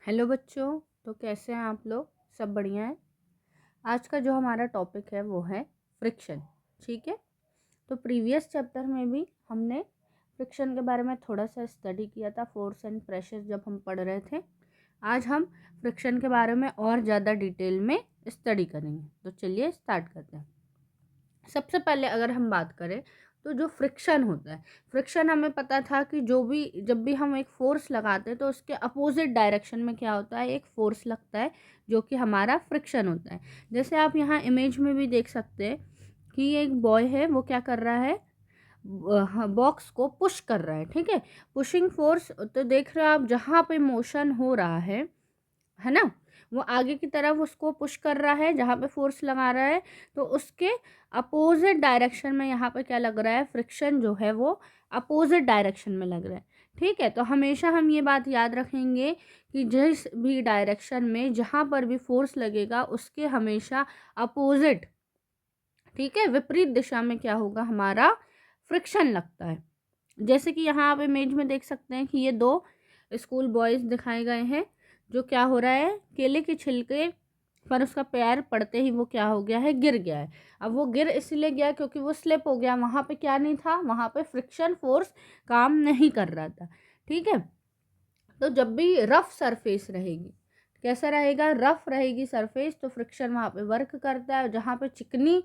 Hello बच्चों। तो कैसे हैं आप लोग? सब बढ़िया है। आज का जो हमारा टॉपिक है वो है फ्रिक्शन। ठीक है। तो प्रीवियस चैप्टर में भी हमने फ्रिक्शन के बारे में थोड़ा सा स्टडी किया था, फोर्स एंड प्रेशर जब हम पढ़ रहे थे। आज हम फ्रिक्शन के बारे में और ज़्यादा डिटेल में स्टडी करेंगे। तो चलिए स्टार्ट करते हैं। सबसे पहले अगर हम बात करें तो जो फ्रिक्शन होता है, फ्रिक्शन हमें पता था कि जब भी हम एक फोर्स लगाते हैं तो उसके अपोजिट डायरेक्शन में क्या होता है, एक फोर्स लगता है जो कि हमारा फ्रिक्शन होता है। जैसे आप यहाँ इमेज में भी देख सकते हैं कि एक बॉय है, वो क्या कर रहा है, बॉक्स को पुश कर रहा है। ठीक है। पुशिंग फोर्स तो देख रहे हो आप, जहाँ पे मोशन हो रहा है ना, वो आगे की तरफ उसको पुश कर रहा है जहाँ पे फोर्स लगा रहा है। तो उसके अपोजिट डायरेक्शन में यहाँ पे क्या लग रहा है, फ्रिक्शन जो है वो अपोजिट डायरेक्शन में लग रहा है। ठीक है। तो हमेशा हम ये बात याद रखेंगे कि जिस भी डायरेक्शन में जहाँ पर भी फोर्स लगेगा उसके हमेशा अपोजिट, ठीक है, विपरीत दिशा में क्या होगा, हमारा फ्रिक्शन लगता है। जैसे कि यहाँ आप इमेज में देख सकते हैं कि ये दो स्कूल बॉयज़ दिखाए गए हैं। जो क्या हो रहा है, केले के छिलके पर उसका पैर पड़ते ही वो क्या हो गया है, गिर गया है। अब वो गिर इसलिए गया क्योंकि वो स्लिप हो गया, वहाँ पे क्या नहीं था, वहाँ पे फ्रिक्शन फोर्स काम नहीं कर रहा था। ठीक है। तो जब भी रफ सरफेस रहेगी, कैसा रहेगा, रफ रहेगी सरफेस, तो फ्रिक्शन वहाँ पे वर्क करता है। जहाँ पे चिकनी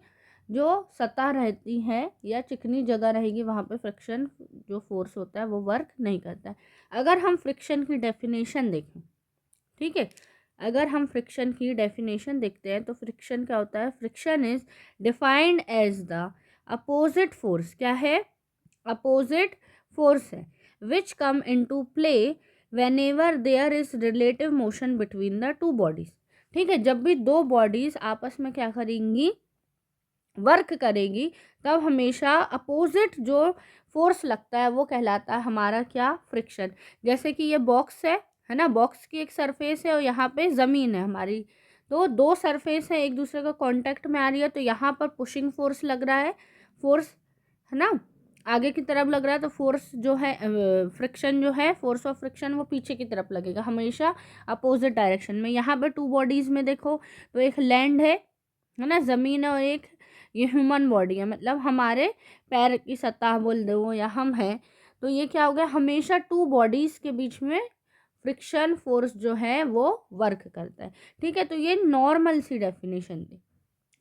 जो सतह रहती है या चिकनी जगह रहेगी वहाँ पे फ्रिक्शन जो फोर्स होता है वो वर्क नहीं करता है। अगर हम फ्रिक्शन की डेफिनेशन देखें, ठीक है, अगर हम फ्रिक्शन की डेफिनेशन देखते हैं तो फ्रिक्शन क्या होता है, friction is defined as the opposite force, क्या है, अपोजिट फोर्स है, which come into play whenever there is relative motion between the two bodies. ठीक है। जब भी दो बॉडीज आपस में क्या करेंगी, वर्क करेगी, तब हमेशा अपोजिट जो फोर्स लगता है वो कहलाता है हमारा क्या, फ्रिक्शन। जैसे कि ये बॉक्स है ना, बॉक्स की एक सरफेस है और यहाँ पे ज़मीन है हमारी, तो दो सरफेस है एक दूसरे का कांटेक्ट में आ रही है, तो यहाँ पर पुशिंग फोर्स लग रहा है, फोर्स है ना, आगे की तरफ लग रहा है। तो फोर्स जो है, फ्रिक्शन जो है, फोर्स ऑफ फ्रिक्शन वो पीछे की तरफ लगेगा, हमेशा अपोजिट डायरेक्शन में। यहाँ पे टू बॉडीज़ में देखो तो एक लैंड है ना, ज़मीन है, और एक ये ह्यूमन बॉडी है, मतलब हमारे पैर की सतह बोल दो या हम हैं। तो ये क्या हो गया, हमेशा टू बॉडीज़ के बीच में फ्रिक्शन फोर्स जो है वो वर्क करता है। ठीक है। तो ये नॉर्मल सी डेफिनेशन थी,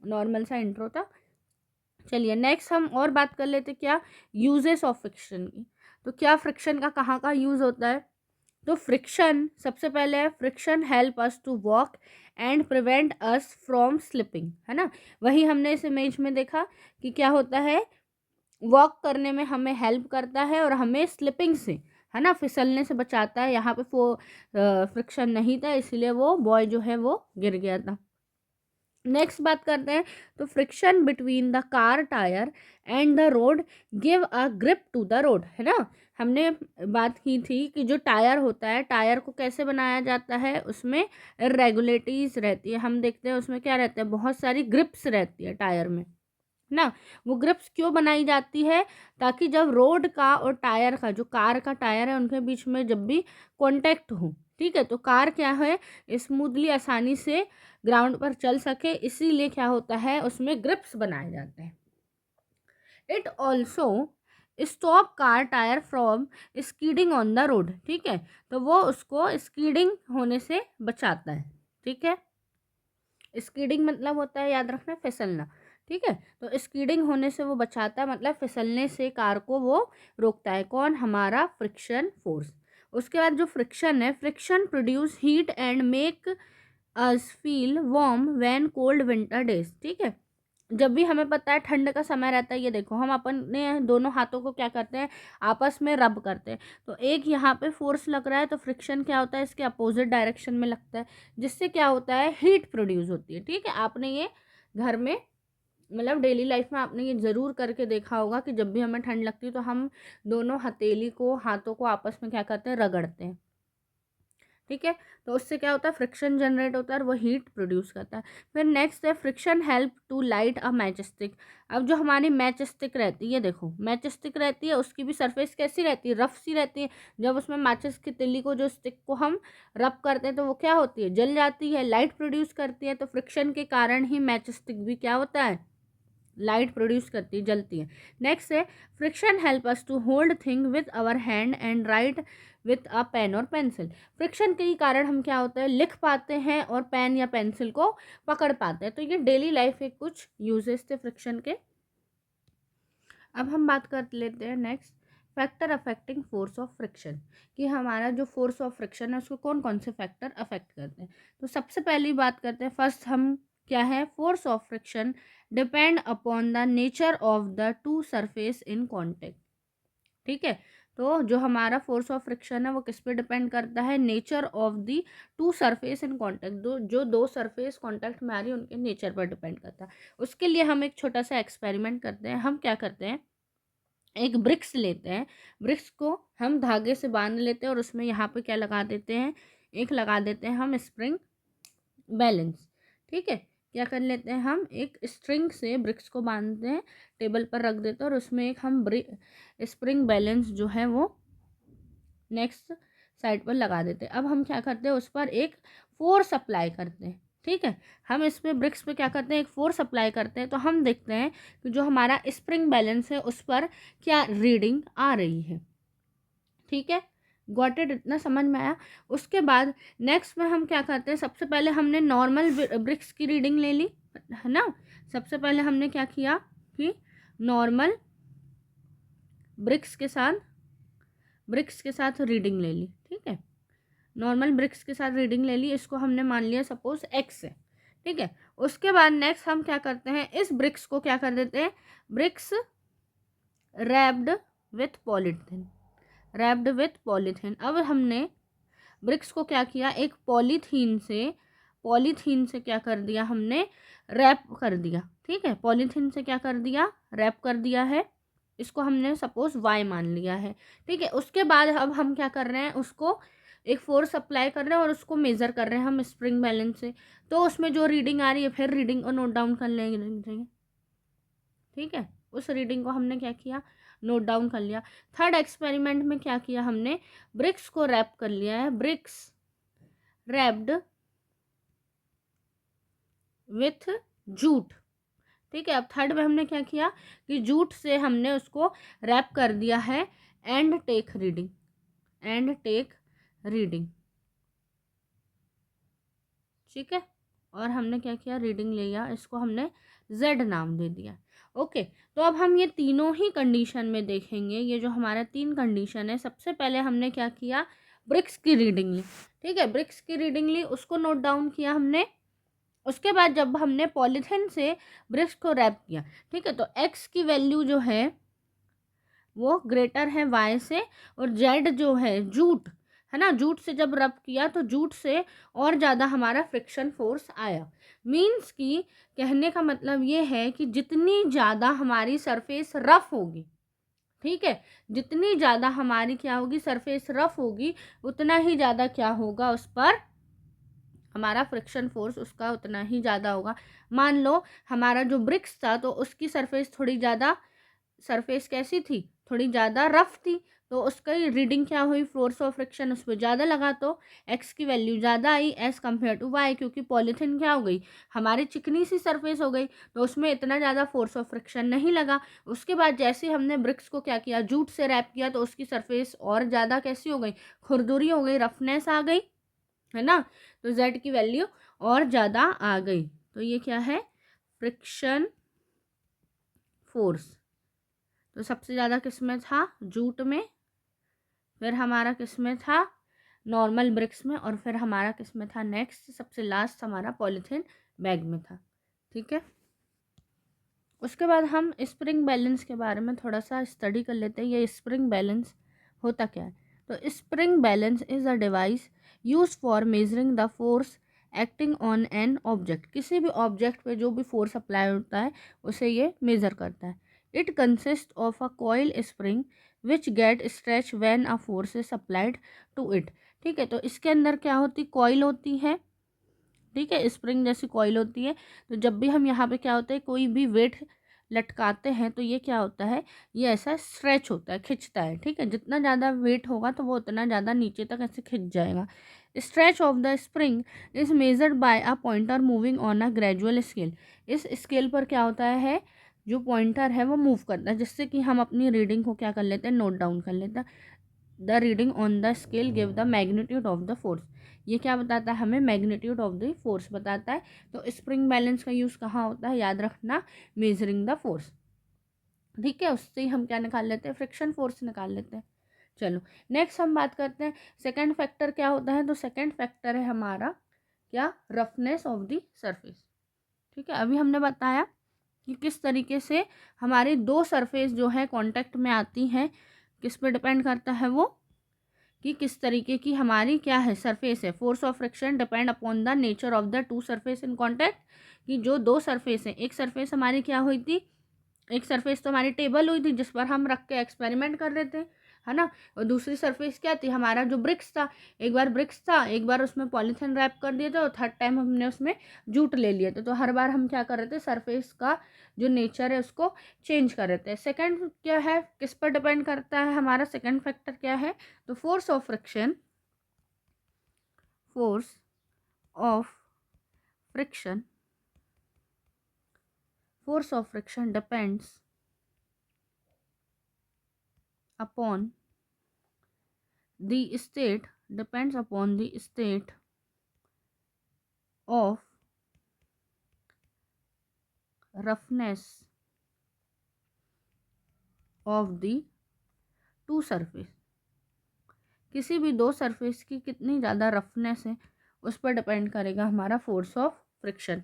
नॉर्मल सा इंट्रो था। चलिए नेक्स्ट हम और बात कर लेते, क्या यूजेस ऑफ फ्रिक्शन की। तो क्या फ्रिक्शन का कहाँ का यूज़ होता है, तो फ्रिक्शन सबसे पहले है, friction help us to walk and prevent us from slipping, है ना। वही हमने इस इमेज में देखा कि क्या होता है, वॉक करने में हमें हेल्प करता है और हमें स्लिपिंग से, है ना, फिसलने से बचाता है। यहाँ पे फ्रिक्शन नहीं था इसीलिए वो बॉय जो है वो गिर गया था। नेक्स्ट बात करते हैं, तो friction between the car tyre and the road give a grip to the road, है ना। हमने बात की थी कि जो टायर होता है, टायर को कैसे बनाया जाता है, उसमें इरेगुलरिटीज रहती है। हम देखते हैं उसमें क्या रहता है, बहुत सारी ग्रिप्स रहती है टायर में ना। वो ग्रिप्स क्यों बनाई जाती है, ताकि जब रोड का और टायर का, जो कार का टायर है, उनके बीच में जब भी कांटेक्ट हो, ठीक है, तो कार क्या है, स्मूथली आसानी से ग्राउंड पर चल सके, इसीलिए क्या होता है, उसमें ग्रिप्स बनाए जाते हैं। It also stop car tyre from skidding on the road, ठीक है, तो वो उसको स्कीडिंग होने से बचाता है। ठीक है। स्कीडिंग मतलब होता है, याद रखना, फिसलना। ठीक है। तो स्कीडिंग होने से वो बचाता है, मतलब फिसलने से कार को वो रोकता है, कौन, हमारा फ्रिक्शन फोर्स। उसके बाद जो फ्रिक्शन है, friction produce heat and make us feel warm when cold winter days. ठीक है। जब भी हमें पता है ठंड का समय रहता है, ये देखो हम अपने दोनों हाथों को क्या करते हैं, आपस में रब करते हैं, तो एक यहाँ पे फोर्स लग रहा है, तो फ्रिक्शन क्या होता है, इसके अपोजिट डायरेक्शन में लगता है, जिससे क्या होता है, हीट प्रोड्यूस होती है। ठीक है। आपने ये घर में, मतलब डेली लाइफ में आपने ये ज़रूर करके देखा होगा कि जब भी हमें ठंड लगती है तो हम दोनों हथेली को, हाथों को आपस में क्या करते हैं, रगड़ते हैं, ठीक है। तो उससे क्या होता है, फ्रिक्शन जनरेट होता है और वो हीट प्रोड्यूस करता है। फिर नेक्स्ट है friction help to light a match stick. अब जो हमारी मैच स्टिक रहती है, देखो मैच स्टिक रहती है, उसकी भी सरफेस कैसी रहती है, रफ सी रहती है। जब उसमें मैचेस की तिल्ली को, जो स्टिक को हम रब करते हैं तो वो क्या होती है, जल जाती है, लाइट प्रोड्यूस करती है। तो फ्रिक्शन के कारण ही मैच स्टिक भी क्या होता है, लाइट प्रोड्यूस करती है, जलती है। नेक्स्ट है friction help us to hold thing with our hand and write with a pen और पेंसिल। फ्रिक्शन के ही कारण हम क्या होता है, लिख पाते हैं और पेन या पेंसिल को पकड़ पाते हैं। तो ये डेली लाइफ के कुछ यूजेस थे फ्रिक्शन के। अब हम बात कर लेते हैं next, factor affecting force of friction, कि हमारा जो फोर्स ऑफ फ्रिक्शन है उसको कौन कौन से फैक्टर अफेक्ट करते हैं। तो सबसे पहली बात करते हैं, फर्स्ट हम क्या है, force of friction depend upon the nature of the two surface in contact. ठीक है। तो जो हमारा फोर्स ऑफ फ्रिक्शन है वो किस पे डिपेंड करता है, nature of the two surface in contact, जो दो सरफेस कॉन्टैक्ट में आ रही है उनके नेचर पर डिपेंड करता है। उसके लिए हम एक छोटा सा एक्सपेरिमेंट करते हैं। हम क्या करते हैं, एक ब्रिक्स लेते हैं, ब्रिक्स को हम धागे से बांध लेते हैं और उसमें यहाँ पे क्या लगा देते हैं, एक लगा देते हैं हम स्प्रिंग बैलेंस। ठीक है। क्या कर लेते हैं, हम एक स्ट्रिंग से ब्रिक्स को बांधते हैं, टेबल पर रख देते हैं और उसमें एक हम स्प्रिंग बैलेंस जो है वो नेक्स्ट साइड पर लगा देते हैं। अब हम क्या करते हैं, उस पर एक फोर्स अप्लाई करते हैं। ठीक है। हम इस पे ब्रिक्स पे क्या करते हैं, एक फोर्स अप्लाई करते हैं। तो हम देखते हैं कि जो हमारा स्प्रिंग बैलेंस है उस पर क्या रीडिंग आ रही है। ठीक है। गॉट इट, इतना समझ में आया। उसके बाद नेक्स्ट में हम क्या करते हैं, सबसे पहले हमने नॉर्मल ब्रिक्स की रीडिंग ले ली, है ना। सबसे पहले हमने क्या किया कि नॉर्मल ब्रिक्स के साथ रीडिंग ले ली। ठीक है। नॉर्मल ब्रिक्स के साथ रीडिंग ले ली, इसको हमने मान लिया सपोज एक्स है। ठीक है। उसके बाद नेक्स्ट हम क्या करते हैं, इस ब्रिक्स को क्या कर देते हैं, bricks wrapped with polythene, wrapped with polythene. अब हमने ब्रिक्स को क्या किया, एक पॉलीथीन से क्या कर दिया, हमने रैप कर दिया। ठीक है। पॉलीथीन से क्या कर दिया, रैप कर दिया है। इसको हमने सपोज वाई मान लिया है। ठीक है। उसके बाद अब हम क्या कर रहे हैं, उसको एक फोर्स अप्लाई कर रहे हैं और उसको मेज़र कर रहे हैं हम स्प्रिंग बैलेंस से। तो उसमें जो रीडिंग आ रही है, फिर रीडिंग को नोट डाउन कर लेंगे। ठीक है। उस रीडिंग को हमने क्या किया, नोट डाउन कर लिया। थर्ड एक्सपेरिमेंट में क्या किया हमने, ब्रिक्स को रैप कर लिया है, ब्रिक्स रैप्ड विथ जूट। ठीक है। अब थर्ड में हमने क्या किया कि जूट से हमने उसको रैप कर दिया है एंड टेक रीडिंग। ठीक है। और हमने क्या किया, रीडिंग लिया, इसको हमने जेड नाम दे दिया। ओके। तो अब हम ये तीनों ही कंडीशन में देखेंगे, ये जो हमारा 3 कंडीशन है। सबसे पहले हमने क्या किया, ब्रिक्स की रीडिंग ली। ठीक है। ब्रिक्स की रीडिंग ली, उसको नोट डाउन किया हमने। उसके बाद जब हमने पॉलीथिन से ब्रिक्स को रैप किया, ठीक है, तो एक्स की वैल्यू जो है वो ग्रेटर है वाई से, और जेड जो है जूट है ना, जूट से जब रब किया तो जूट से और ज़्यादा हमारा फ्रिक्शन फोर्स आया। मीन्स कि कहने का मतलब ये है कि जितनी ज़्यादा हमारी सरफेस रफ होगी, ठीक है, जितनी ज़्यादा हमारी क्या होगी, सरफेस रफ होगी, उतना ही ज़्यादा क्या होगा, उस पर हमारा फ्रिक्शन फोर्स उसका उतना ही ज़्यादा होगा। मान लो हमारा जो ब्रिक्स था तो उसकी सरफेस थोड़ी ज़्यादा, सरफेस कैसी थी, थोड़ी ज़्यादा रफ थी, तो उसका रीडिंग क्या हुई, फोर्स ऑफ फ्रिक्शन उस पर ज़्यादा लगा, तो एक्स की वैल्यू ज़्यादा आई एज़ कम्पेयर टू वाई, क्योंकि पॉलीथिन क्या हो गई, हमारी चिकनी सी सरफेस हो गई, तो उसमें इतना ज़्यादा फोर्स ऑफ फ्रिक्शन नहीं लगा। उसके बाद जैसे हमने ब्रिक्स को क्या किया, जूट से रैप किया, तो उसकी सरफेस और ज़्यादा कैसी हो गई, खुरदुरी हो गई, रफनेस आ गई, है ना। तो जेड की वैल्यू और ज़्यादा आ गई। तो ये क्या है, फ्रिक्शन फोर्स। तो सबसे ज़्यादा किस में था, जूट में, फिर हमारा किस में था, नॉर्मल ब्रिक्स में, और फिर हमारा किस में था, नेक्स्ट सबसे लास्ट हमारा पॉलीथीन बैग में था। ठीक है। उसके बाद हम स्प्रिंग बैलेंस के बारे में थोड़ा सा स्टडी कर लेते हैं। ये स्प्रिंग बैलेंस होता क्या है। तो spring balance is a device use for measuring the force acting on an object. किसी भी ऑब्जेक्ट पे जो भी फोर्स अप्लाई होता है उसे ये मेज़र करता है। It consist of a coil spring which get stretch when a force is applied to it. ठीक है। तो इसके अंदर क्या होती, कॉइल होती है, ठीक है, स्प्रिंग जैसी कॉइल होती है। तो जब भी हम यहाँ पे क्या होता है, कोई भी वेट लटकाते हैं तो ये क्या होता है, ये ऐसा स्ट्रेच होता है, खिंचता है, ठीक है। जितना ज़्यादा वेट होगा तो वो उतना ज़्यादा नीचे तक ऐसे खिंच जाएगा। Stretch of the spring is measured by a pointer moving on a gradual scale. इस स्केल पर क्या होता है, जो पॉइंटर है वो मूव करता है, जिससे कि हम अपनी रीडिंग को क्या कर लेते हैं, नोट डाउन कर लेते हैं। The reading on the scale give the magnitude of the force. ये क्या बताता है हमें, मैग्नीट्यूड ऑफ द फोर्स बताता है। तो स्प्रिंग बैलेंस का यूज़ कहाँ होता है, याद रखना, मेजरिंग द फोर्स, ठीक है। उससे ही हम क्या निकाल लेते हैं, फ्रिक्शन फोर्स निकाल लेते हैं। चलो नेक्स्ट हम बात करते हैं सेकंड फैक्टर क्या होता है। तो सेकंड फैक्टर है हमारा क्या, रफनेस ऑफ द सरफेस, ठीक है। अभी हमने बताया कि किस तरीके से हमारी दो सरफेस जो है कांटेक्ट में आती हैं, किस पे डिपेंड करता है वो, कि किस तरीके की हमारी क्या है, सरफेस है। Force of friction depend upon the nature of the two surface in contact. कि जो दो सरफेस है, एक सरफेस हमारी क्या हुई थी, एक सरफेस तो हमारी टेबल हुई थी जिस पर हम रख के एक्सपेरिमेंट कर रहे थे, है ना। और दूसरी सरफेस क्या थी, हमारा जो ब्रिक्स था। एक बार ब्रिक्स था, एक बार उसमें पॉलीथिन रैप कर दिए थे, और थर्ड टाइम हमने उसमें जूट ले लिए थे। तो हर बार हम क्या कर रहे थे, सरफेस का जो नेचर है उसको चेंज कर रहे थे। सेकंड क्या है, किस पर डिपेंड करता है हमारा सेकंड फैक्टर क्या है, तो force of friction, force of friction, force of friction depends upon the state, depends upon the state of roughness of the two surface। किसी भी दो सरफेस की कितनी ज़्यादा रफनेस है उस पर डिपेंड करेगा हमारा फोर्स ऑफ फ्रिक्शन।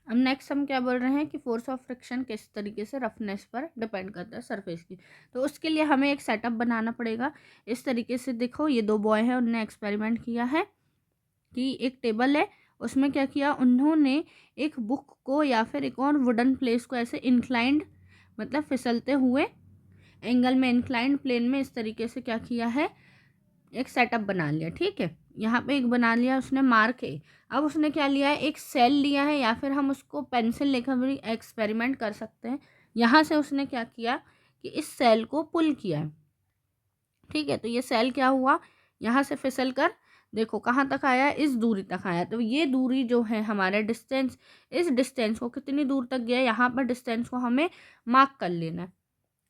अब नेक्स्ट हम क्या बोल रहे हैं कि फोर्स ऑफ फ्रिक्शन किस तरीके से रफनेस पर डिपेंड करता है सरफेस की। तो उसके लिए हमें एक सेटअप बनाना पड़ेगा। इस तरीके से देखो, ये दो बॉय हैं, उन्होंने एक्सपेरिमेंट किया है कि एक टेबल है, उसमें क्या किया उन्होंने, एक बुक को या फिर एक और वुडन प्लेस को ऐसे इंक्लाइंड, मतलब फिसलते हुए एंगल में, इंक्लाइंड प्लेन में इस तरीके से क्या किया है, एक सेटअप बना लिया, ठीक है। यहाँ पे एक बना लिया उसने, मार्क है। अब उसने क्या लिया है, एक सेल लिया है, या फिर हम उसको पेंसिल लेकर भी एक्सपेरिमेंट कर सकते हैं। यहाँ से उसने क्या किया कि इस सेल को पुल किया है, ठीक है। तो ये सेल क्या हुआ, यहाँ से फिसल कर देखो कहाँ तक आया, इस दूरी तक आया। तो ये दूरी जो है हमारा डिस्टेंस, इस डिस्टेंस को कितनी दूर तक गया, यहाँ पर डिस्टेंस को हमें मार्क कर लेना है।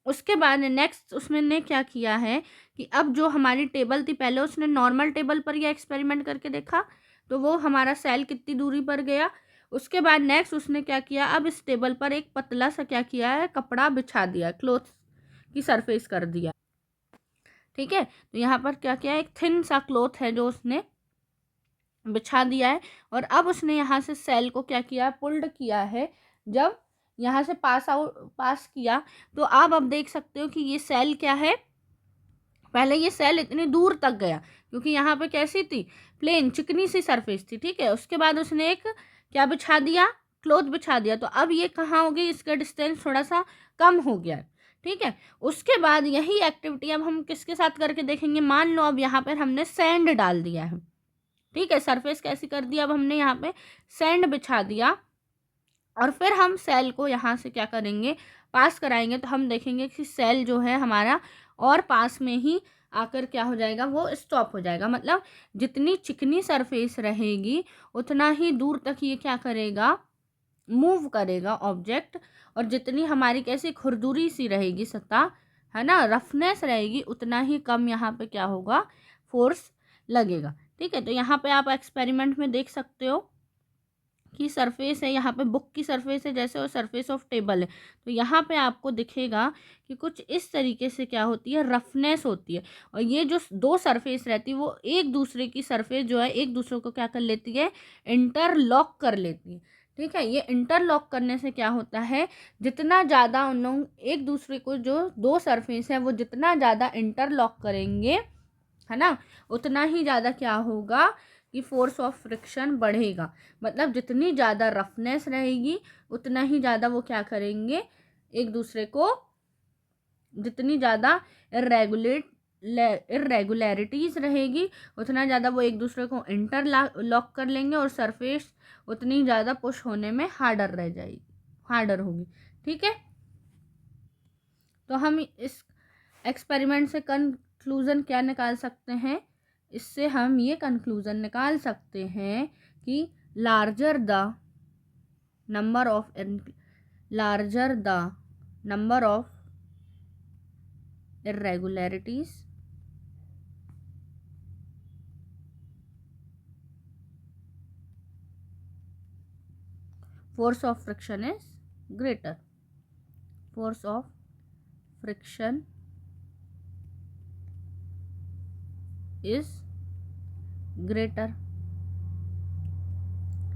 उसके बाद नेक्स्ट उसने क्या किया है कि अब जो हमारी टेबल थी, पहले उसने नॉर्मल टेबल पर यह एक्सपेरिमेंट करके देखा, तो वो हमारा सेल कितनी दूरी पर गया। उसके बाद नेक्स्ट उसने क्या किया, अब इस टेबल पर एक पतला सा क्या किया है, कपड़ा बिछा दिया, क्लॉथ की सरफेस कर दिया, ठीक है। तो यहाँ पर क्या किया है, एक थिन सा क्लॉथ है जो उसने बिछा दिया है। और अब उसने यहाँ से सेल को क्या किया, पुल्ड किया है। जब यहाँ से पास किया, तो आप अब देख सकते हो कि ये सेल क्या है, पहले ये सेल इतनी दूर तक गया क्योंकि यहाँ पे कैसी थी, प्लेन चिकनी सी सरफेस थी, ठीक है। उसके बाद उसने एक क्या बिछा दिया, क्लॉथ बिछा दिया। तो अब ये कहाँ हो गई, इसका डिस्टेंस थोड़ा सा कम हो गया है, ठीक है। उसके बाद यही एक्टिविटी अब हम किसके साथ करके देखेंगे, मान लो अब यहाँ पर हमने सैंड डाल दिया है, ठीक है। सरफेस कैसी कर दी, अब हमने यहाँ पे सैंड बिछा दिया, और फिर हम सेल को यहाँ से क्या करेंगे, पास कराएंगे। तो हम देखेंगे कि सेल जो है हमारा और पास में ही आकर क्या हो जाएगा, वो स्टॉप हो जाएगा। मतलब जितनी चिकनी सरफेस रहेगी उतना ही दूर तक ये क्या करेगा, मूव करेगा ऑब्जेक्ट। और जितनी हमारी कैसी खुरदुरी सी रहेगी सतह, है ना, रफनेस रहेगी, उतना ही कम यहाँ पे क्या होगा, फोर्स लगेगा, ठीक है। तो यहाँ पे आप एक्सपेरिमेंट में देख सकते हो की सरफेस है, यहाँ पे बुक की सरफेस है जैसे, और सरफेस ऑफ टेबल है। तो यहाँ पे आपको दिखेगा कि कुछ इस तरीके से क्या होती है, रफनेस होती है। और ये जो दो सरफेस रहती है वो एक दूसरे की सरफेस जो है एक दूसरे को क्या कर लेती है, इंटरलॉक कर लेती है, ठीक है। ये इंटरलॉक करने से क्या होता है, जितना ज़्यादा उन लोग एक दूसरे को, जो दो सरफेस है वो जितना ज़्यादा इंटरलॉक करेंगे, है ना, उतना ही ज़्यादा क्या होगा कि फोर्स ऑफ फ्रिक्शन बढ़ेगा। मतलब जितनी ज़्यादा रफनेस रहेगी उतना ही ज़्यादा वो क्या करेंगे, एक दूसरे को, जितनी ज़्यादा इरेगुलेट इरेगुलरिटीज़ रहेगी उतना ज़्यादा वो एक दूसरे को इंटरलॉक कर लेंगे और सरफेस उतनी ज़्यादा पुश होने में हार्डर होगी। ठीक है, तो हम इस एक्सपेरिमेंट से कंक्लूज़न क्या निकाल सकते हैं? इससे हम ये कंक्लूज़न निकाल सकते हैं कि larger the number of irregularities, force of friction is greater. Force of friction is greater.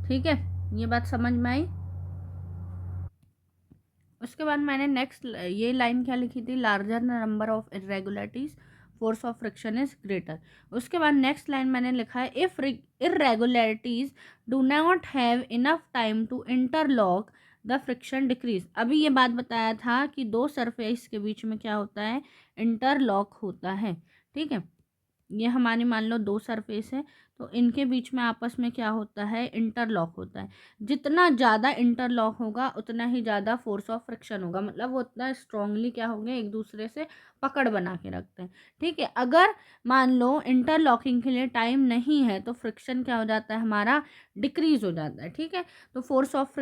ठीक है, ये बात समझ में आई। उसके बाद मैंने नेक्स्ट ये लाइन क्या लिखी थी? Larger number of irregularities force of friction is greater. उसके बाद नेक्स्ट लाइन मैंने लिखा है if irregularities do not have enough time to interlock the friction decrease. अभी ये बात बताया था कि दो सरफेस के बीच में क्या होता है? इंटरलॉक होता है। ठीक है, ये हमारी मान लो दो सरफेस है, तो इनके बीच में आपस में क्या होता है? इंटरलॉक होता है। जितना ज़्यादा इंटरलॉक होगा उतना ही ज़्यादा फोर्स ऑफ फ्रिक्शन होगा, मतलब वो उतना स्ट्रांगली क्या होंगे? एक दूसरे से पकड़ बना के रखते हैं। ठीक है, अगर मान लो इंटरलॉकिंग के लिए टाइम नहीं है तो फ्रिक्शन क्या हो जाता है? हमारा डिक्रीज हो जाता है। ठीक है, तो फोर्स ऑफ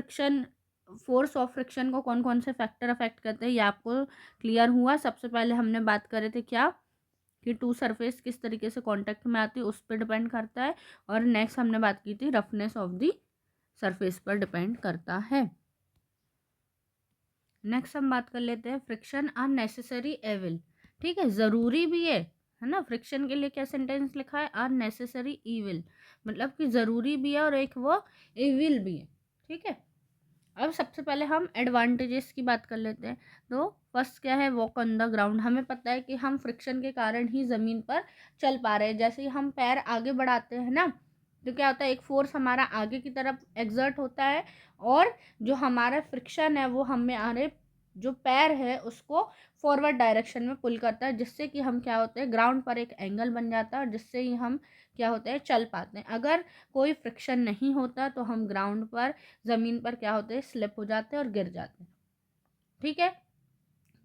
फ्रिक्शन को कौन कौन से फैक्टर अफेक्ट करते हैं ये आपको क्लियर हुआ। सबसे पहले हमने बात करे थे क्या कि टू सरफेस किस तरीके से कांटेक्ट में आती है उस पर डिपेंड करता है, और नेक्स्ट हमने बात की थी रफनेस ऑफ दी सरफेस पर डिपेंड करता है। नेक्स्ट हम बात कर लेते हैं फ्रिक्शन आर नेसेसरी एविल। ठीक है, ज़रूरी भी है ना। फ्रिक्शन के लिए क्या सेंटेंस लिखा है? आर नेसेसरी ईविल, मतलब कि ज़रूरी भी है और एक वो एविल भी है। ठीक है, अब सबसे पहले हम एडवांटेजेस की बात कर लेते हैं। तो फर्स्ट क्या है? Walk on the ground. हमें पता है कि हम फ्रिक्शन के कारण ही ज़मीन पर चल पा रहे हैं। जैसे ही हम पैर आगे बढ़ाते हैं ना, तो क्या होता है? एक फोर्स हमारा आगे की तरफ एग्जर्ट होता है, और जो हमारा फ्रिक्शन है वो हमारे जो पैर है उसको फॉरवर्ड डायरेक्शन में पुल करता है, जिससे कि हम क्या होते हैं? ग्राउंड पर एक एंगल बन जाता है, और जिससे ही हम क्या होते हैं? चल पाते हैं। अगर कोई फ्रिक्शन नहीं होता तो हम ग्राउंड पर, ज़मीन पर क्या होते हैं? स्लिप हो जाते हैं और गिर जाते हैं। ठीक है,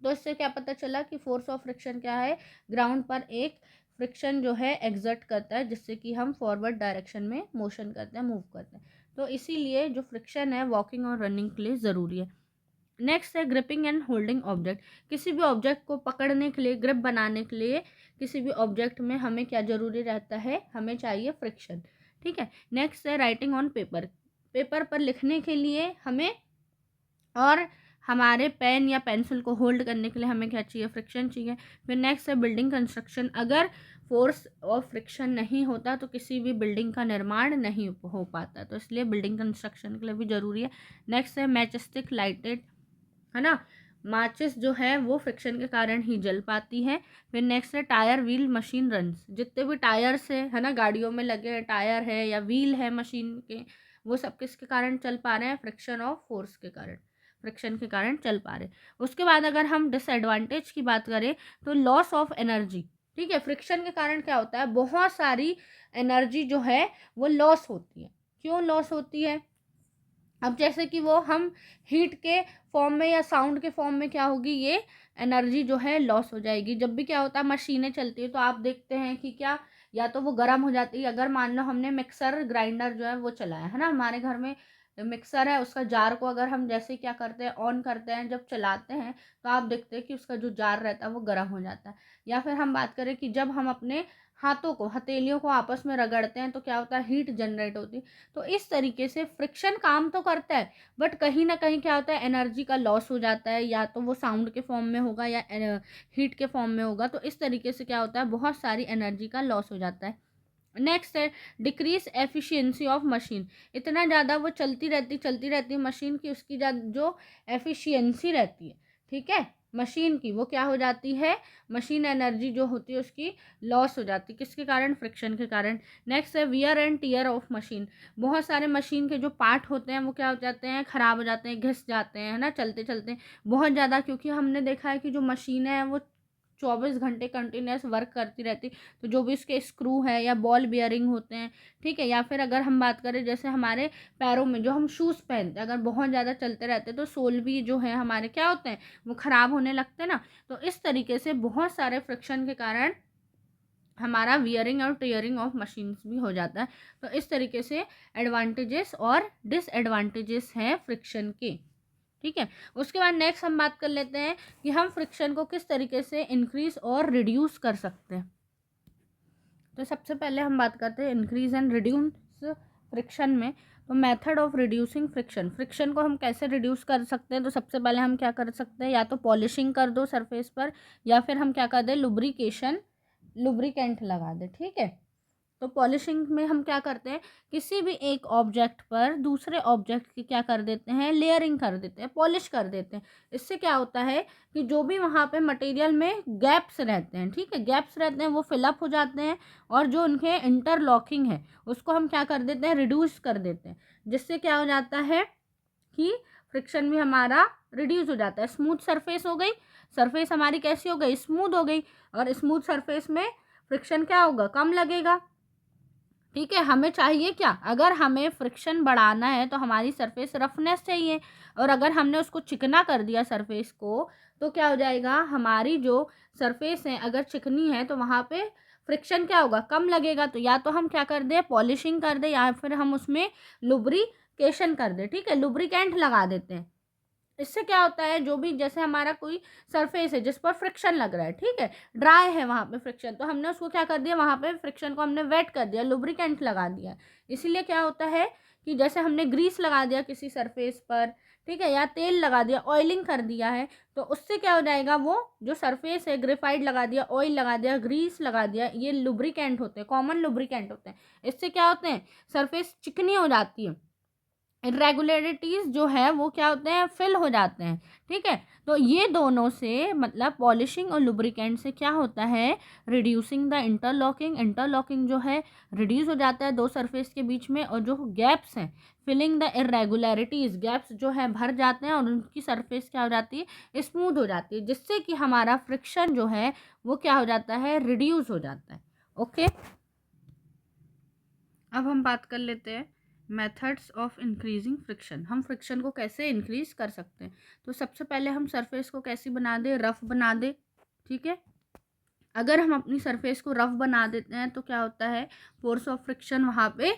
तो इससे क्या पता चला कि फोर्स ऑफ फ्रिक्शन क्या है? ग्राउंड पर एक फ्रिक्शन जो है एग्जर्ट करता है, जिससे कि हम फॉरवर्ड डायरेक्शन में मोशन करते हैं, मूव करते हैं। तो इसीलिए जो फ्रिक्शन है वॉकिंग और रनिंग के लिए ज़रूरी है। नेक्स्ट है ग्रिपिंग एंड होल्डिंग ऑब्जेक्ट। किसी भी ऑब्जेक्ट को पकड़ने के लिए, ग्रिप बनाने के लिए किसी भी ऑब्जेक्ट में हमें क्या ज़रूरी रहता है? हमें चाहिए फ्रिक्शन। ठीक है, नेक्स्ट है राइटिंग ऑन पेपर। पेपर पर लिखने के लिए हमें, और हमारे पेन या पेंसिल को होल्ड करने के लिए हमें क्या चाहिए? फ्रिक्शन चाहिए। फिर नेक्स्ट है बिल्डिंग कंस्ट्रक्शन। अगर फोर्स ऑफ फ्रिक्शन नहीं होता तो किसी भी बिल्डिंग का निर्माण नहीं हो पाता, तो इसलिए बिल्डिंग कंस्ट्रक्शन के लिए भी ज़रूरी है। नेक्स्ट है मैचस्टिक लाइटेड, है ना। माचिस जो है वो फ्रिक्शन के कारण ही जल पाती है। फिर नेक्स्ट है टायर व्हील मशीन रन्स। जितने भी टायर्स है ना, गाड़ियों में लगे हैं, टायर है या व्हील है मशीन के, वो सब किसके कारण चल पा रहे हैं? फ्रिक्शन ऑफ फोर्स के कारण, फ्रिक्शन के कारण चल पा रहे हैं। उसके बाद अगर हम डिसएडवांटेज की बात करें तो लॉस ऑफ एनर्जी। ठीक है, फ्रिक्शन के कारण क्या होता है? बहुत सारी एनर्जी जो है वो लॉस होती है। क्यों लॉस होती है? अब जैसे कि वो हम हीट के फॉर्म में या साउंड के फॉर्म में क्या होगी? ये एनर्जी जो है लॉस हो जाएगी। जब भी क्या होता है मशीनें चलती है तो आप देखते हैं कि क्या, या तो वो गर्म हो जाती है। अगर मान लो हमने मिक्सर ग्राइंडर जो है वो चलाया है ना, हमारे घर में मिक्सर है, उसका जार को अगर हम जैसे क्या करते हैं? ऑन करते हैं, जब चलाते हैं तो आप देखते हैं कि उसका जो जार रहता है वो गर्म हो जाता है। या फिर हम बात करें कि जब हम अपने हाथों को, हथेलियों को आपस में रगड़ते हैं तो क्या होता है? हीट जनरेट होती है। तो इस तरीके से फ्रिक्शन काम तो करता है, बट कहीं ना कहीं क्या होता है? एनर्जी का लॉस हो जाता है, या तो वो साउंड के फॉर्म में होगा या हीट के फॉर्म में होगा। तो इस तरीके से क्या होता है? बहुत सारी एनर्जी का लॉस हो जाता है। नेक्स्ट है डिक्रीज एफिशिएंसी ऑफ मशीन। इतना ज़्यादा वो चलती रहती है मशीन की, उसकी जो एफिशिएंसी रहती है, ठीक है, मशीन की, वो क्या हो जाती है? मशीन एनर्जी जो होती है उसकी लॉस हो जाती है। किसके कारण? फ्रिक्शन के कारण। नेक्स्ट है wear and tear of machine. बहुत सारे मशीन के जो पार्ट होते हैं वो क्या हो जाते हैं? ख़राब हो जाते हैं, घिस जाते हैं, है ना, चलते चलते बहुत ज़्यादा। क्योंकि हमने देखा है कि जो मशीनें हैं वो 24 घंटे कंटिन्यूस वर्क करती रहती, तो जो भी उसके स्क्रू है या बॉल बियरिंग होते हैं, ठीक है, या फिर अगर हम बात करें जैसे हमारे पैरों में जो हम शूज़ पहनते हैं, अगर बहुत ज़्यादा चलते रहते हैं तो सोल भी जो है हमारे क्या होते हैं, वो ख़राब होने लगते हैं ना। तो इस तरीके से बहुत सारे फ्रिक्शन के कारण हमारा वियरिंग और टीयरिंग ऑफ मशीन्स भी हो जाता है। तो इस तरीके से एडवांटेजेस और डिसएडवांटेजेस हैं फ्रिक्शन के, ठीक है। उसके बाद नेक्स्ट हम बात कर लेते हैं कि हम फ्रिक्शन को किस तरीके से इंक्रीज और रिड्यूस कर सकते हैं। तो सबसे पहले हम बात करते हैं इंक्रीज एंड रिड्यूस फ्रिक्शन में। तो method of reducing friction, friction को हम कैसे रिड्यूस कर सकते हैं। तो सबसे पहले हम क्या कर सकते हैं, या तो पॉलिशिंग कर दो सरफेस पर, या फिर हम क्या कर दें, लुब्रिकेंट लगा दे, ठीक है। तो पॉलिशिंग में हम क्या करते हैं, किसी भी एक ऑब्जेक्ट पर दूसरे ऑब्जेक्ट की क्या कर देते हैं, लेयरिंग कर देते हैं, पॉलिश कर देते हैं। इससे क्या होता है कि जो भी वहाँ पे मटेरियल में गैप्स रहते हैं, ठीक है, गैप्स रहते हैं वो फिलअप हो जाते हैं, और जो उनके इंटरलॉकिंग है उसको हम क्या कर देते हैं, रिड्यूस कर देते हैं। जिससे क्या हो जाता है कि फ्रिक्शन भी हमारा रिड्यूस हो जाता है। स्मूथ सरफेस हो गई, सरफेस हमारी कैसी हो गई, स्मूथ हो गई, और स्मूथ सरफेस में फ्रिक्शन क्या होगा, कम लगेगा, ठीक है। हमें चाहिए क्या, अगर हमें फ्रिक्शन बढ़ाना है तो हमारी सरफेस रफनेस चाहिए, और अगर हमने उसको चिकना कर दिया सरफेस को, तो क्या हो जाएगा, हमारी जो सरफेस है अगर चिकनी है तो वहाँ पे फ्रिक्शन क्या होगा, कम लगेगा। तो या तो हम क्या कर दें, पॉलिशिंग कर दें, या फिर हम उसमें लुब्रिकेशन कर दें, ठीक है, लुब्रिकेंट लगा देते हैं। इससे क्या होता है, जो भी जैसे हमारा कोई सरफेस है जिस पर फ्रिक्शन लग रहा है, ठीक है, ड्राई है वहाँ पे फ्रिक्शन, तो हमने उसको क्या कर दिया, वहाँ पे फ्रिक्शन को हमने वेट कर दिया, लुब्रिकेंट लगा दिया। इसीलिए क्या होता है कि जैसे हमने ग्रीस लगा दिया किसी सरफेस पर, ठीक है, या तेल लगा दिया, ऑयलिंग कर दिया है, तो उससे क्या हो जाएगा, वो जो सरफेस है, ग्रेफाइट लगा दिया, ऑयल लगा दिया, ग्रीस लगा दिया, ये लुब्रिकेंट होते हैं, कॉमन लुब्रिकेंट होते हैं। इससे क्या होते हैं, सरफेस चिकनी हो जाती है, इरेगुलरिटीज़ जो है वो क्या होते हैं, फिल हो जाते हैं, ठीक है। तो ये दोनों से मतलब पॉलिशिंग और लुब्रिकेंट से क्या होता है, रिड्यूसिंग द इंटरलॉकिंग जो है रिड्यूस हो जाता है दो सरफेस के बीच में, और जो गैप्स हैं, फिलिंग द इरेगुलरिटीज़, गैप्स जो है भर जाते हैं और उनकी सरफेस क्या हो जाती है, स्मूथ हो जाती है, जिससे कि हमारा फ्रिक्शन जो है वो क्या हो जाता है, रिड्यूस हो जाता है। ओके, अब हम बात कर लेते हैं मेथड्स ऑफ इंक्रीजिंग फ्रिक्शन। हम फ्रिक्शन को कैसे इंक्रीज कर सकते हैं। तो सबसे पहले हम सरफेस को कैसी बना दे, रफ बना दे, ठीक है। अगर हम अपनी सरफेस को रफ बना देते हैं तो क्या होता है, फोर्स ऑफ फ्रिक्शन वहाँ पे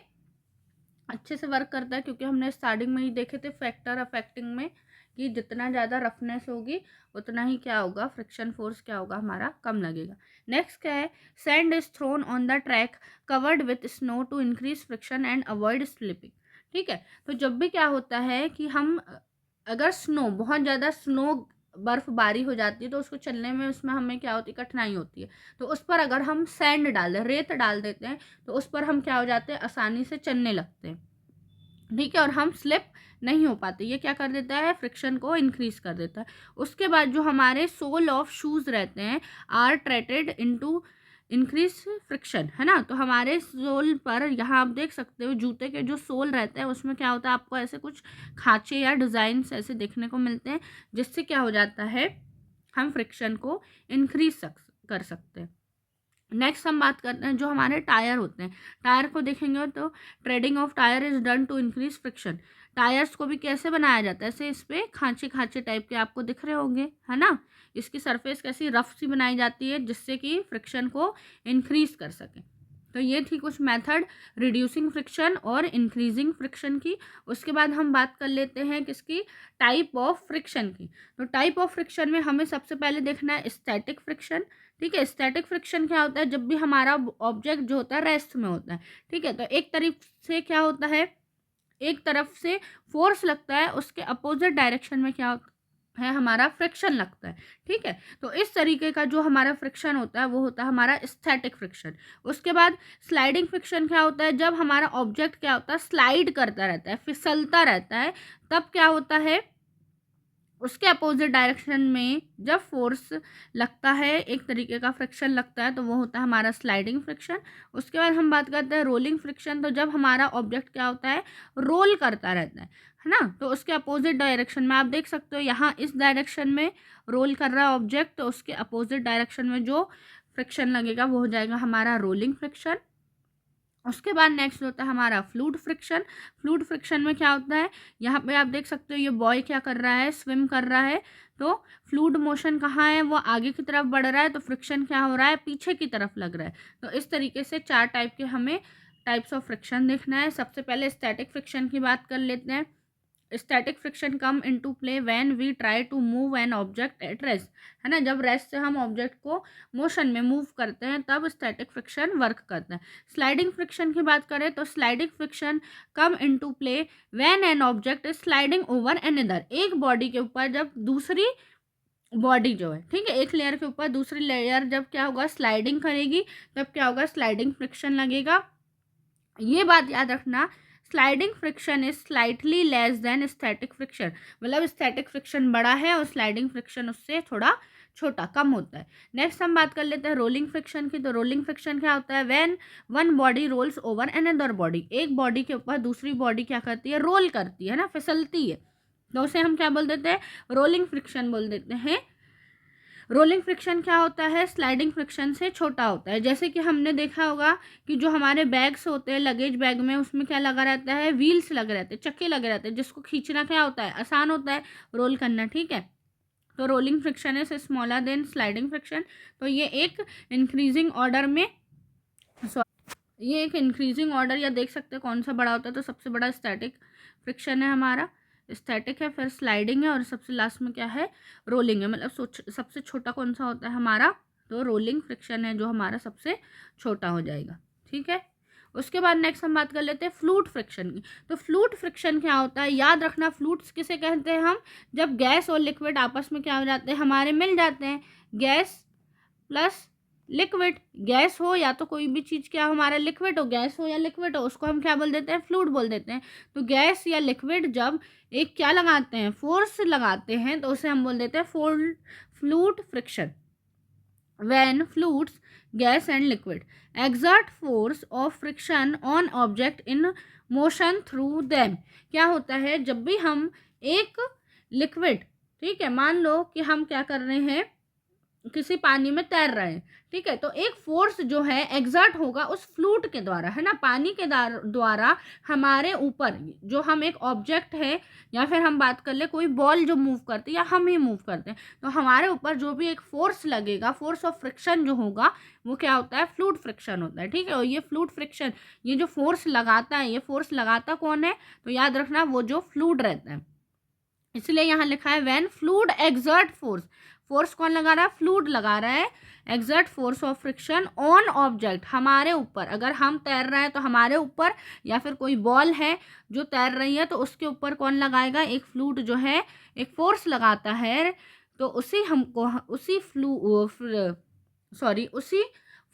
अच्छे से वर्क करता है, क्योंकि हमने स्टार्टिंग में ही देखे थे फैक्टर अफेक्टिंग में कि जितना ज़्यादा रफनेस होगी उतना ही क्या होगा, फ्रिक्शन फोर्स क्या होगा, हमारा कम लगेगा। नेक्स्ट क्या है, sand is thrown on the track covered with snow to increase friction and avoid slipping, ठीक है। तो जब भी क्या होता है कि हम अगर स्नो, बहुत ज़्यादा स्नो बर्फबारी हो जाती है तो उसको चलने में उसमें हमें क्या होती है, कठिनाई होती है। तो उस पर अगर हम सैंड डाल दें, रेत डाल देते हैं, तो उस पर हम क्या हो जाते हैं, आसानी से चलने लगते हैं, ठीक है, और हम स्लिप नहीं हो पाते। ये क्या कर देता है, फ्रिक्शन को इंक्रीज कर देता है। उसके बाद जो हमारे सोल ऑफ शूज़ रहते हैं are treaded into increase friction, है ना। तो हमारे सोल पर यहाँ आप देख सकते हो जूते के जो सोल रहते हैं उसमें क्या होता है, आपको ऐसे कुछ खांचे या डिज़ाइंस ऐसे देखने को मिलते हैं, जिससे क्या हो जाता है, हम फ्रिक्शन को इंक्रीज कर सकते हैं। नेक्स्ट हम बात करते हैं जो हमारे टायर होते हैं। टायर को देखेंगे तो treading of tyre is done to increase friction. Tyres को भी कैसे बनाया जाता है, ऐसे इस पर खांचे खांचे टाइप के आपको दिख रहे होंगे, है ना। इसकी सरफेस कैसी रफ सी बनाई जाती है जिससे कि फ्रिक्शन को इंक्रीज कर सके। तो ये थी कुछ मेथड रिड्यूसिंग फ्रिक्शन और इंक्रीजिंग फ्रिक्शन की। उसके बाद हम बात कर लेते हैं किसकी, टाइप ऑफ फ्रिक्शन की। तो टाइप ऑफ फ्रिक्शन में हमें सबसे पहले देखना है स्टैटिक फ्रिक्शन, ठीक है। स्टैटिक फ्रिक्शन क्या होता है, जब भी हमारा ऑब्जेक्ट जो होता है रेस्ट में होता है, ठीक है। तो एक तरफ से क्या होता है, एक तरफ से फोर्स लगता है, उसके अपोजिट डायरेक्शन में क्या है, हमारा फ्रिक्शन लगता है, ठीक है। तो इस तरीके का जो हमारा फ्रिक्शन होता है वो होता है हमारा स्टैटिक फ्रिक्शन। उसके बाद स्लाइडिंग फ्रिक्शन क्या होता है, जब हमारा ऑब्जेक्ट क्या होता है, स्लाइड करता रहता है, फिसलता रहता है, तब क्या होता है, उसके अपोजिट डायरेक्शन में जब फोर्स लगता है, एक तरीके का फ्रिक्शन लगता है, तो वो होता है हमारा स्लाइडिंग फ्रिक्शन। उसके बाद हम बात करते हैं रोलिंग फ्रिक्शन। तो जब हमारा ऑब्जेक्ट क्या होता है, रोल करता रहता है ना, तो उसके अपोजिट डायरेक्शन में आप देख सकते हो यहाँ इस डायरेक्शन में रोल कर रहा है ऑब्जेक्ट, तो उसके अपोजिट डायरेक्शन में जो फ्रिक्शन लगेगा वो हो जाएगा हमारा रोलिंग फ्रिक्शन। उसके बाद नेक्स्ट होता है हमारा फ्लूइड फ्रिक्शन। फ्लूइड फ्रिक्शन में क्या होता है, यहाँ पे आप देख सकते हो ये बॉय क्या कर रहा है, स्विम कर रहा है, तो फ्लूइड मोशन कहाँ है, वो आगे की तरफ बढ़ रहा है, तो फ्रिक्शन क्या हो रहा है, पीछे की तरफ लग रहा है। तो इस तरीके से 4 टाइप के हमें टाइप्स ऑफ फ्रिक्शन देखना है। सबसे पहले स्टैटिक फ्रिक्शन की बात कर लेते हैं। Static friction come into play when we try to move an object at rest, है ना, जब रेस्ट से हम ऑब्जेक्ट को मोशन में मूव करते हैं तब स्टैटिक फ्रिक्शन वर्क करता है। स्लाइडिंग फ्रिक्शन की बात करें तो sliding friction come into play when an object is sliding over another, एक बॉडी के ऊपर जब दूसरी बॉडी जो है, ठीक है, एक लेयर के ऊपर दूसरी लेयर जब क्या होगा, स्लाइडिंग करेगी, तब क्या होगा, स्लाइडिंग फ्रिक्शन लगेगा। ये बात याद रखना, sliding friction is slightly less than static friction, मतलब स्टैटिक फ्रिक्शन बड़ा है और स्लाइडिंग फ्रिक्शन उससे थोड़ा छोटा कम होता है। नेक्स्ट हम बात कर लेते हैं रोलिंग फ्रिक्शन की। तो रोलिंग फ्रिक्शन क्या होता है, when one body rolls over another body, एक बॉडी के ऊपर दूसरी बॉडी क्या करती है, रोल करती है ना, फिसलती है, तो उसे हम क्या बोल देते हैं, रोलिंग फ्रिक्शन बोल देते हैं। रोलिंग फ्रिक्शन क्या होता है, स्लाइडिंग फ्रिक्शन से छोटा होता है। जैसे कि हमने देखा होगा कि जो हमारे बैग्स होते हैं, लगेज बैग में, उसमें क्या लगा रहता है, व्हील्स लगे रहते हैं, चक्के लगे रहते हैं, जिसको खींचना क्या होता है, आसान होता है, रोल करना, ठीक है। तो rolling friction is smaller than sliding friction. तो ये एक इंक्रीजिंग ऑर्डर में, ये एक इंक्रीजिंग ऑर्डर, या देख सकते हैं कौन सा बड़ा होता है, तो सबसे बड़ा स्टैटिक फ्रिक्शन है हमारा, स्टैटिक है, फिर स्लाइडिंग है, और सबसे लास्ट में क्या है, रोलिंग है। मतलब सबसे छोटा कौन सा होता है हमारा, तो रोलिंग फ्रिक्शन है जो हमारा सबसे छोटा हो जाएगा, ठीक है। उसके बाद नेक्स्ट हम बात कर लेते हैं फ्लूइड फ्रिक्शन की। तो फ्लूइड फ्रिक्शन क्या होता है, याद रखना, फ्लूइड्स किसे कहते हैं हम, जब गैस और लिक्विड आपस में क्या हो जाते हैं, हमारे मिल जाते हैं, गैस प्लस लिक्विड, गैस हो या तो कोई भी चीज़ क्या हो, हमारा लिक्विड हो, गैस हो या लिक्विड हो, उसको हम क्या बोल देते हैं, फ्लूइड बोल देते हैं। तो गैस या लिक्विड जब एक क्या लगाते हैं, फोर्स लगाते हैं, तो उसे हम बोल देते हैं fluid friction. when fluids, gas and liquid exert force of friction on object in motion through them, क्या होता है, जब भी हम एक लिक्विड, ठीक है, मान लो कि हम क्या कर रहे हैं, किसी पानी में तैर रहे हैं, ठीक है, तो एक फोर्स जो है एग्जर्ट होगा उस फ्लूइड के द्वारा, है ना, पानी के द्वारा हमारे ऊपर, जो हम एक ऑब्जेक्ट है, या फिर हम बात कर ले कोई बॉल जो मूव करती है या हम ही मूव करते हैं, तो हमारे ऊपर जो भी एक फोर्स लगेगा, फोर्स ऑफ फ्रिक्शन जो होगा, वो क्या होता है, फ्लूइड फ्रिक्शन होता है, ठीक है। और ये फ्लूइड फ्रिक्शन, ये जो फोर्स लगाता है, ये फोर्स लगाता कौन है, तो याद रखना वो जो फ्लूइड रहता है, इसलिए यहाँ लिखा है when fluid exert force, force कौन लगा रहा है, फ्लूइड लगा रहा है, exert force of friction on object, हमारे ऊपर, अगर हम तैर रहे हैं तो हमारे ऊपर, या फिर कोई बॉल है जो तैर रही है तो उसके ऊपर कौन लगाएगा, एक फ्लूइड जो है एक फोर्स लगाता है, तो उसी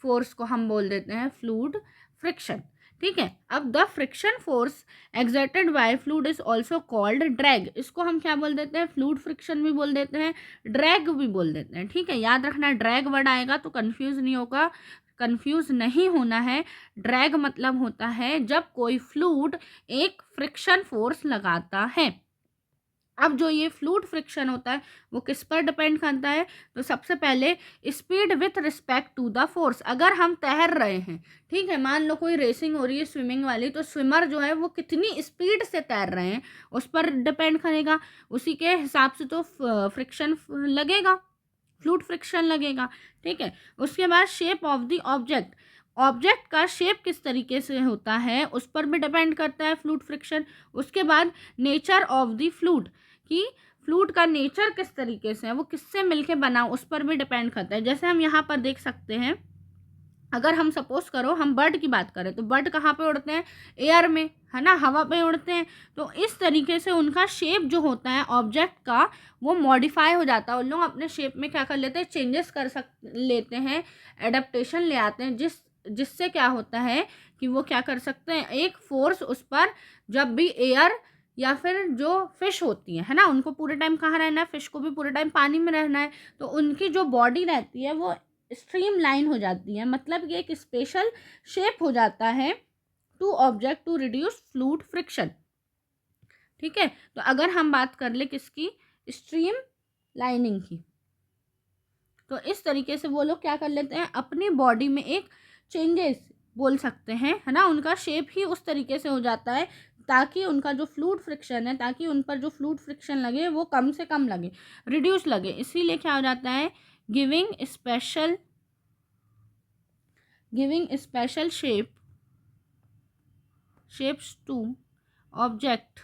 फोर्स को हम बोल देते हैं फ्लूइड फ्रिक्शन, ठीक है। अब the friction force exerted by fluid is also called drag, इसको हम क्या बोल देते हैं, फ्लूइड फ्रिक्शन भी बोल देते हैं, ड्रैग भी बोल देते हैं, ठीक है। याद रखना, ड्रैग वर्ड आएगा तो कंफ्यूज नहीं होना है। ड्रैग मतलब होता है जब कोई फ्लूइड एक फ्रिक्शन फोर्स लगाता है। अब जो ये फ्लूइड फ्रिक्शन होता है वो किस पर डिपेंड करता है, तो सबसे पहले speed with respect to the force, अगर हम तैर रहे हैं, ठीक है, मान लो कोई रेसिंग हो रही है स्विमिंग वाली, तो स्विमर जो है वो कितनी स्पीड से तैर रहे हैं उस पर डिपेंड करेगा, उसी के हिसाब से तो फ्रिक्शन लगेगा, फ्लूइड फ्रिक्शन लगेगा, ठीक है। उसके बाद shape of the object, object का शेप किस तरीके से होता है उस पर भी डिपेंड करता है फ्लूइड फ्रिक्शन। उसके बाद नेचर ऑफ द फ्लूइड, कि फ्लूइड का नेचर किस तरीके से है, वो किससे मिलके बना, उस पर भी डिपेंड करता है। जैसे हम यहाँ पर देख सकते हैं, अगर हम सपोज करो हम बर्ड की बात करें, तो बर्ड कहाँ पे उड़ते हैं, एयर में, है ना, हवा पे उड़ते हैं, तो इस तरीके से उनका शेप जो होता है ऑब्जेक्ट का, वो मॉडिफाई हो जाता है, उन लोग अपने शेप में क्या कर लेते हैं, चेंजेस लेते हैं, एडेप्टेशन ले आते हैं, जिससे क्या होता है कि वो क्या कर सकते हैं, एक फोर्स उस पर जब भी एयर या फिर जो फिश होती है ना, उनको पूरे टाइम कहाँ रहना है, फिश को भी पूरे टाइम पानी में रहना है, तो उनकी जो बॉडी रहती है वो स्ट्रीम लाइन हो जाती है, मतलब ये एक स्पेशल शेप हो जाता है to object to reduce fluid friction. ठीक है, तो अगर हम बात कर ले किसकी, स्ट्रीम लाइनिंग की, तो इस तरीके से वो लोग क्या कर लेते हैं, अपनी बॉडी में एक चेंजेस बोल सकते हैं, है ना, उनका शेप ही उस तरीके से हो जाता है ताकि उनका जो फ्लूइड फ्रिक्शन है, ताकि उन पर जो फ्लूइड फ्रिक्शन लगे वो कम से कम लगे, रिड्यूस लगे, इसीलिए क्या हो जाता है, giving special shapes to object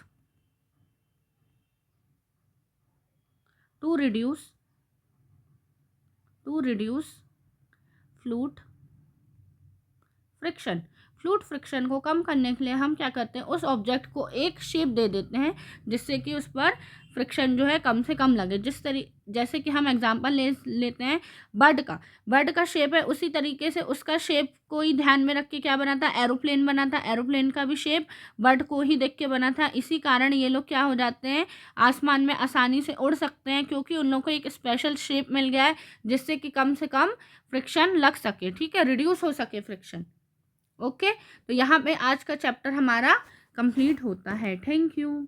to reduce fluid friction को कम करने के लिए हम क्या करते हैं, उस ऑब्जेक्ट को एक शेप दे देते हैं जिससे कि उस पर फ्रिक्शन जो है कम से कम लगे। जैसे कि हम एग्जांपल लेते हैं बर्ड का शेप है, उसी तरीके से उसका शेप कोई ध्यान में रख के क्या बना था, एरोप्लेन बना था, एरोप्लेन का भी शेप बर्ड को ही देख के बना था। इसी कारण ये लोग क्या हो जाते हैं, आसमान में आसानी से उड़ सकते हैं, क्योंकि उन लोगों को एक स्पेशल शेप मिल गया है जिससे कि कम से कम फ्रिक्शन लग सके, ठीक है, रिड्यूस हो सके फ्रिक्शन। ओके, तो यहाँ पे आज का चैप्टर हमारा कंप्लीट होता है। Thank you.